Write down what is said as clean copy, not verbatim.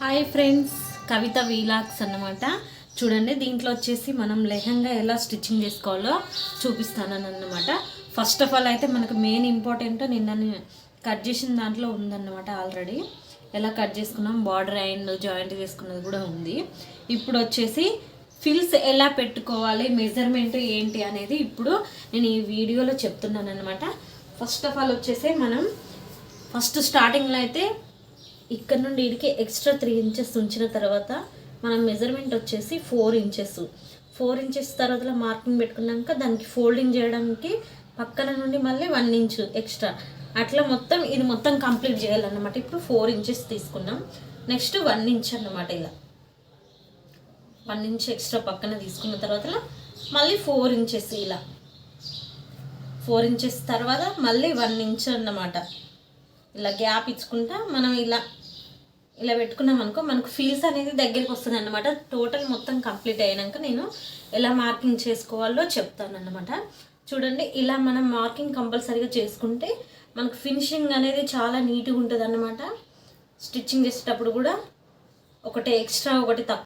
Hi friends, కవిత vlogs అన్నమాట. చూడండి, దీంట్లో వచ్చేసి మనం లెహంగా ఎలా స్టిచ్చింగ్ చేసుకోవాలో చూపిస్తానని అన్నమాట. ఫస్ట్ ఆఫ్ ఆల్ అయితే మనకు మెయిన్ ఇంపార్టెంట్ నిన్న కట్ చేసిన దాంట్లో ఉందన్నమాట. ఆల్రెడీ ఎలా కట్ చేసుకున్నాం, బార్డర్ అండ్ జాయింట్ చేసుకున్నది కూడా ఉంది. ఇప్పుడు వచ్చేసి ఫిల్స్ ఎలా పెట్టుకోవాలి, మెజర్మెంట్ ఏంటి అనేది ఇప్పుడు నేను ఈ వీడియోలో చెప్తున్నాను అనమాట. ఫస్ట్ ఆఫ్ ఆల్ వచ్చేసి మనం ఫస్ట్ స్టార్టింగ్లో అయితే ఇక్కడ నుండి ఇడికి ఎక్స్ట్రా 3 ఇంచెస్ ఉంచిన తర్వాత మనం మెజర్మెంట్ వచ్చేసి 4 ఇంచెస్. 4 ఇంచెస్ తర్వాత మార్కింగ్ పెట్టుకున్నాక దానికి ఫోల్డింగ్ చేయడానికి పక్కన నుండి మళ్ళీ 1 ఇంచ్ ఎక్స్ట్రా, అట్లా మొత్తం ఇది మొత్తం కంప్లీట్ చేయాలన్నమాట. ఇప్పుడు 4 ఇంచెస్ తీసుకున్నాం, నెక్స్ట్ 1 ఇంచ్ అన్నమాట. ఇలా 1 ఇంచ్ ఎక్స్ట్రా పక్కన తీసుకున్న తర్వాత మళ్ళీ 4 ఇంచెస్, ఇలా 4 ఇంచెస్ తర్వాత మళ్ళీ 1 ఇంచ్ అన్నమాట. ఇలా గ్యాప్ ఇచ్చుకుంటా మనం ఇలా ఇలా పెట్టుకున్నాం అనుకో, మనకు ఫీల్స్ అనేది దగ్గరికి వస్తుంది అన్నమాట. టోటల్ మొత్తం కంప్లీట్ అయినాక నేను ఎలా మార్కింగ్ చేసుకోవాలో చెప్తాను అన్నమాట. చూడండి, ఇలా మనం మార్కింగ్ కంపల్సరీగా చేసుకుంటే మనకు ఫినిషింగ్ అనేది చాలా నీట్గా ఉంటుంది అన్నమాట. స్టిచ్చింగ్ చేసేటప్పుడు కూడా ఒకటి ఎక్స్ట్రా ఒకటి తక్కువ